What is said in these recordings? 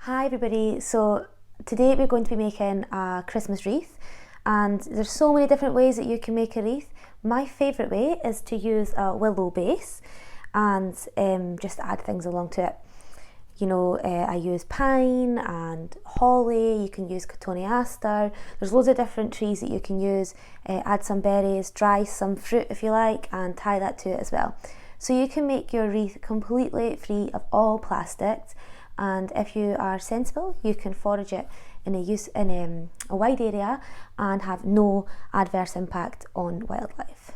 Hi everybody, so today we're going to be making a Christmas wreath, and there's so many different ways that you can make a wreath. My favourite way is to use a willow base and just add things along to it. You know, I use pine and holly, you can use cotoneaster, there's loads of different trees that you can use. Add some berries, dry some fruit if you like, and tie that to it as well. So you can make your wreath completely free of all plastics, and if you are sensible, you can forage it in a wide area and have no adverse impact on wildlife.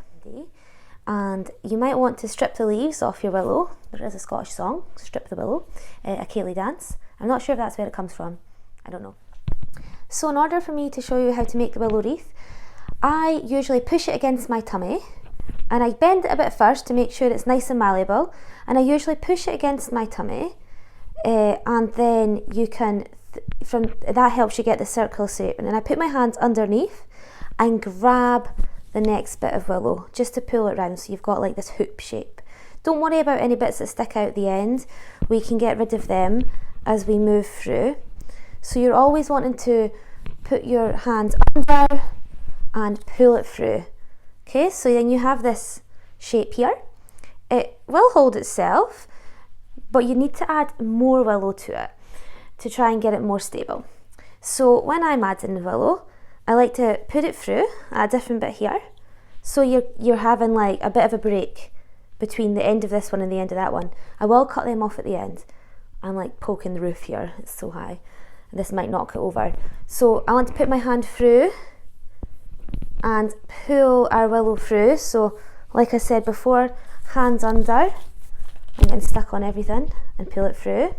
And you might want to strip the leaves off your willow. There is a Scottish song, Strip the Willow, a ceilidh dance. I'm not sure if that's where it comes from, I don't know. So in order for me to show you how to make the willow wreath, I usually push it against my tummy, and I bend it a bit first to make sure it's nice and malleable, and I usually push it against my tummy, and then you can, that helps you get the circle shape. And then I put my hands underneath and grab the next bit of willow just to pull it round so you've got like this hoop shape. Don't worry about any bits that stick out the end, we can get rid of them as we move through. So you're always wanting to put your hands under and pull it through. Okay, so then you have this shape here. It will hold itself, but you need to add more willow to it to try and get it more stable. So when I'm adding the willow, I like to put it through a different bit here. So you're having like a bit of a break between the end of this one and the end of that one. I will cut them off at the end. I'm like poking the roof here, it's so high. This might knock it over. So I want to put my hand through and pull our willow through. So like I said before, hands under, I'm getting stuck on everything, and pull it through.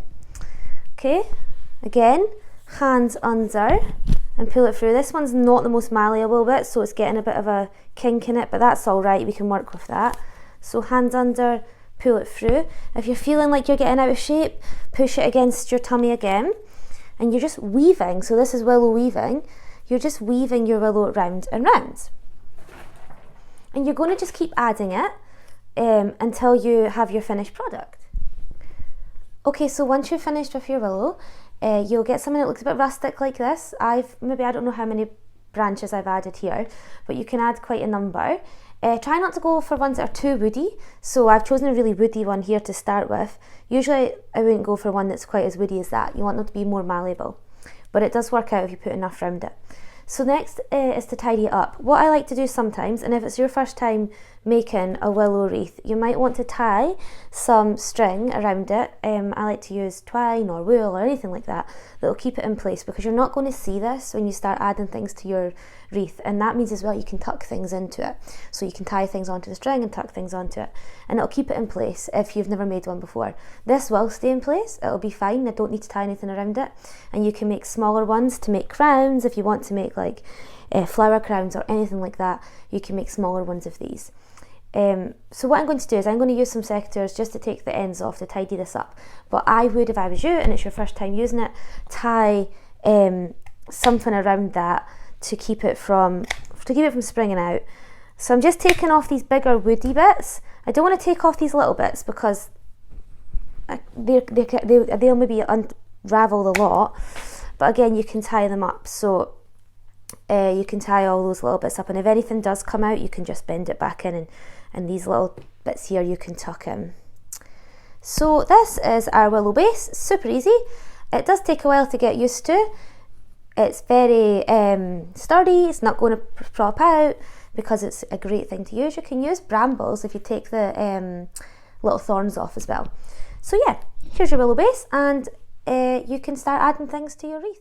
Okay, again, hands under and pull it through. This one's not the most malleable bit, so it's getting a bit of a kink in it, but that's all right, we can work with that. So hands under, pull it through. If you're feeling like you're getting out of shape, push it against your tummy again, and you're just weaving. So this is willow weaving. You're just weaving your willow round and round, and you're going to just keep adding it until you have your finished product. Okay, so once you're finished with your willow, you'll get something that looks a bit rustic like this. I don't know how many branches I've added here, but you can add quite a number. Try not to go for ones that are too woody, so I've chosen a really woody one here to start with. Usually I wouldn't go for one that's quite as woody as that. You want them to be more malleable, but it does work out if you put enough around it. So next is to tidy it up. What I like to do sometimes, and if it's your first time making a willow wreath, you might want to tie some string around it. I like to use twine or wool or anything like that that'll keep it in place, because you're not going to see this when you start adding things to your wreath, and that means as well you can tuck things into it. So you can tie things onto the string and tuck things onto it, and it'll keep it in place if you've never made one before. This will stay in place, it'll be fine, I don't need to tie anything around it. And you can make smaller ones to make crowns if you want to make like flower crowns or anything like that. You can make smaller ones of these. So what I'm going to do is I'm going to use some secateurs just to take the ends off to tidy this up. But I would, if I was you and it's your first time using it, tie something around that to keep it from springing out. So I'm just taking off these bigger woody bits. I don't want to take off these little bits because they'll maybe unravel the lot. But again, you can tie them up. So you can tie all those little bits up, and if anything does come out, you can just bend it back in, and these little bits here you can tuck in. So this is our willow base, super easy. It does take a while to get used to. It's very sturdy, it's not going to prop out because it's a great thing to use. You can use brambles if you take the little thorns off as well. So yeah, here's your willow base, and you can start adding things to your wreath.